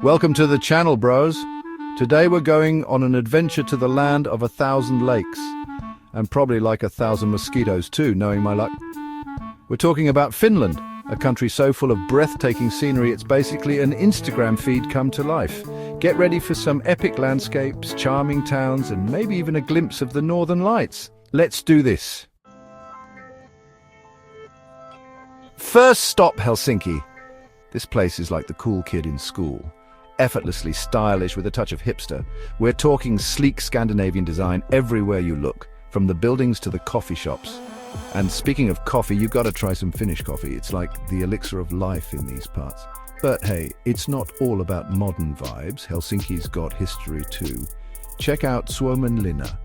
Welcome to the channel, bros. Today we're going on an adventure to the land of 1,000 lakes. And probably like 1,000 mosquitoes too, knowing my luck. We're talking about Finland, a country so full of breathtaking scenery it's basically an Instagram feed come to life. Get ready for some epic landscapes, charming towns, and maybe even a glimpse of the Northern Lights. Let's do this. First stop, Helsinki. This place is like the cool kid in school. Effortlessly stylish with a touch of hipster. We're talking sleek Scandinavian design everywhere you look, from the buildings to the coffee shops. And speaking of coffee, you've got to try some Finnish coffee. It's like the elixir of life in these parts. But hey, it's not all about modern vibes. Helsinki's got history too. Check out Suomenlinna,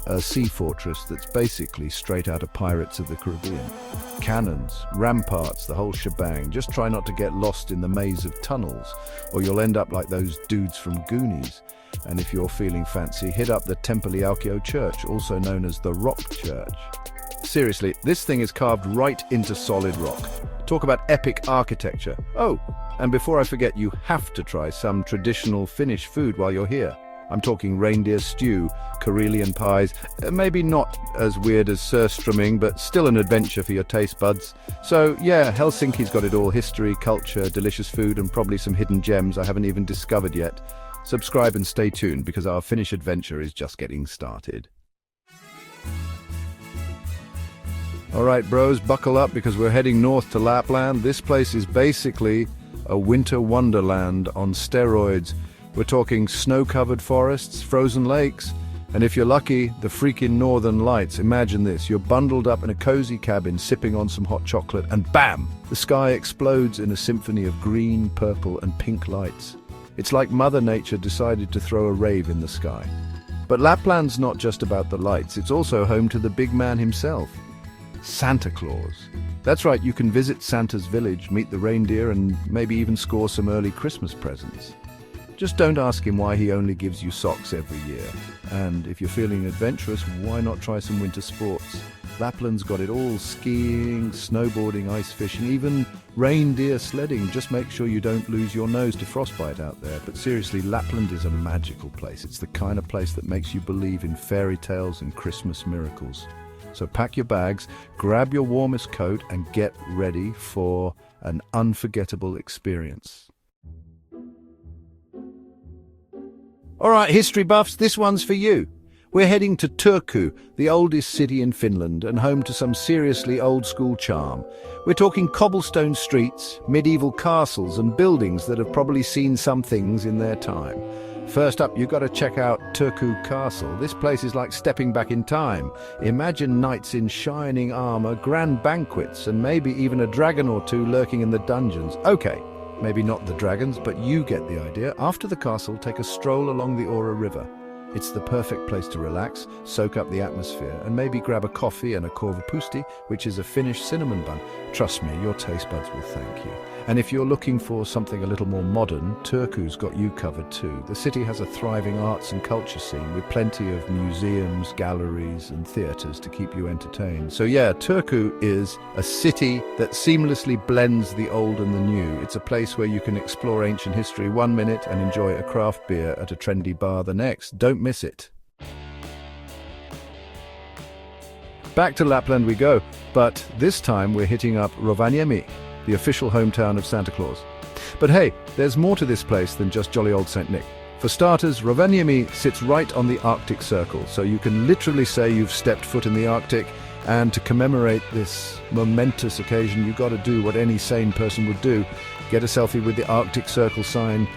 a sea fortress that's basically straight out of Pirates of the Caribbean. Cannons, ramparts, the whole shebang. Just try not to get lost in the maze of tunnels, or you'll end up like those dudes from Goonies. And if you're feeling fancy, hit up the Tempeli-Aukio Church, also known as the Rock Church. Seriously, this thing is carved right into solid rock. Talk about epic architecture. Oh, and before I forget, you have to try some traditional Finnish food while you're here. I'm talking reindeer stew, Karelian pies, maybe not as weird as surströmming, but still an adventure for your taste buds. So yeah, Helsinki's got it all: history, culture, delicious food, and probably some hidden gems I haven't even discovered yet. Subscribe and stay tuned, because our Finnish adventure is just getting started. Alright bros, buckle up because we're heading north to Lapland. This place is basically a winter wonderland on steroids. We're talking snow-covered forests, frozen lakes, and if you're lucky, the freaking Northern Lights. Imagine this: you're bundled up in a cozy cabin, sipping on some hot chocolate, and bam! The sky explodes in a symphony of green, purple, and pink lights. It's like Mother Nature decided to throw a rave in the sky. But Lapland's not just about the lights, it's also home to the big man himself, Santa Claus. That's right, you can visit Santa's village, meet the reindeer, and maybe even score some early Christmas presents. Just don't ask him why he only gives you socks every year. And if you're feeling adventurous, why not try some winter sports? Lapland's got it all: skiing, snowboarding, ice fishing, even reindeer sledding. Just make sure you don't lose your nose to frostbite out there. But seriously, Lapland is a magical place. It's the kind of place that makes you believe in fairy tales and Christmas miracles. So pack your bags, grab your warmest coat, and get ready for an unforgettable experience. Alright, history buffs, this one's for you. We're heading to Turku, the oldest city in Finland and home to some seriously old-school charm. We're talking cobblestone streets, medieval castles, and buildings that have probably seen some things in their time. First up, you've got to check out Turku Castle. This place is like stepping back in time. Imagine knights in shining armor, grand banquets, and maybe even a dragon or two lurking in the dungeons. Okay, maybe not the dragons, but you get the idea. After the castle, take a stroll along the Ora River. It's the perfect place to relax, soak up the atmosphere, and maybe grab a coffee and a korvapusti, which is a Finnish cinnamon bun. Trust me, your taste buds will thank you. And if you're looking for something a little more modern, Turku's got you covered too. The city has a thriving arts and culture scene with plenty of museums, galleries, and theatres to keep you entertained. So yeah, Turku is a city that seamlessly blends the old and the new. It's a place where you can explore ancient history one minute and enjoy a craft beer at a trendy bar the next. Don't miss it. Back to Lapland we go, but this time we're hitting up Rovaniemi, the official hometown of Santa Claus. But hey, there's more to this place than just jolly old St. Nick. For starters, Rovaniemi sits right on the Arctic Circle, so you can literally say you've stepped foot in the Arctic. And to commemorate this momentous occasion, you've got to do what any sane person would do: get a selfie with the Arctic Circle sign.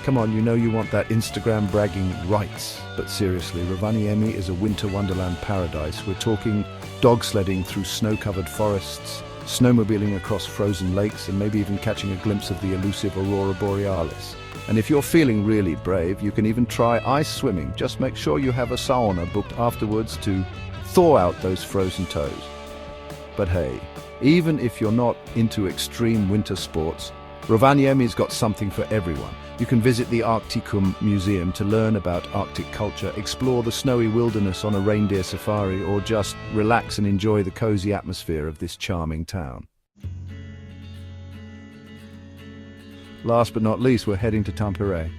Come on, you know you want that Instagram bragging rights. But seriously, Rovaniemi is a winter wonderland paradise. We're talking dog sledding through snow-covered forests, snowmobiling across frozen lakes, and maybe even catching a glimpse of the elusive Aurora Borealis. And if you're feeling really brave, you can even try ice swimming. Just make sure you have a sauna booked afterwards to thaw out those frozen toes. But hey, even if you're not into extreme winter sports, Rovaniemi's got something for everyone. You can visit the Arcticum Museum to learn about Arctic culture, explore the snowy wilderness on a reindeer safari, or just relax and enjoy the cozy atmosphere of this charming town. Last but not least, we're heading to Tampere,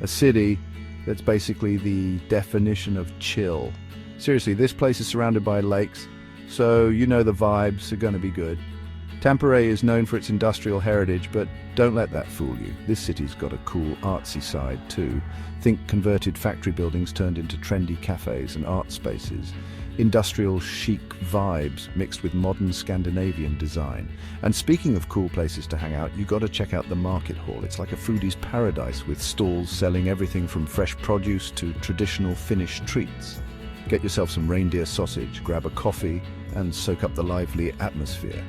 a city that's basically the definition of chill. Seriously, this place is surrounded by lakes, so you know the vibes are going to be good. Tampere is known for its industrial heritage, but don't let that fool you. This city's got a cool, artsy side too. Think converted factory buildings turned into trendy cafes and art spaces. Industrial chic vibes mixed with modern Scandinavian design. And speaking of cool places to hang out, you got to check out the market hall. It's like a foodie's paradise with stalls selling everything from fresh produce to traditional Finnish treats. Get yourself some reindeer sausage, grab a coffee, and soak up the lively atmosphere.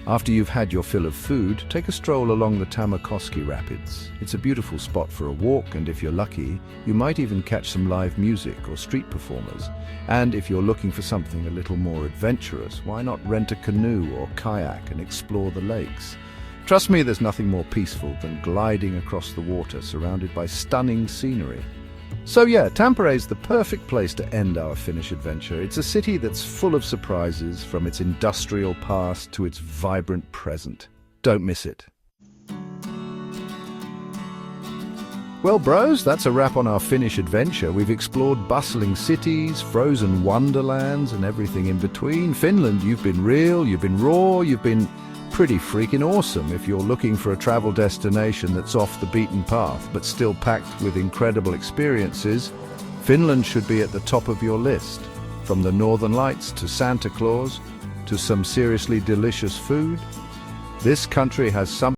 After you've had your fill of food, take a stroll along the Tammerkoski Rapids. It's a beautiful spot for a walk, and if you're lucky, you might even catch some live music or street performers. And if you're looking for something a little more adventurous, why not rent a canoe or kayak and explore the lakes? Trust me, there's nothing more peaceful than gliding across the water surrounded by stunning scenery. So yeah, Tampere is the perfect place to end our Finnish adventure. It's a city that's full of surprises, from its industrial past to its vibrant present. Don't miss it. Well, bros, that's a wrap on our Finnish adventure. We've explored bustling cities, frozen wonderlands, and everything in between. Finland, you've been real, you've been raw, you've been pretty freaking awesome if you're looking for a travel destination that's off the beaten path, but still packed with incredible experiences. Finland should be at the top of your list. From the Northern Lights to Santa Claus to some seriously delicious food, this country has something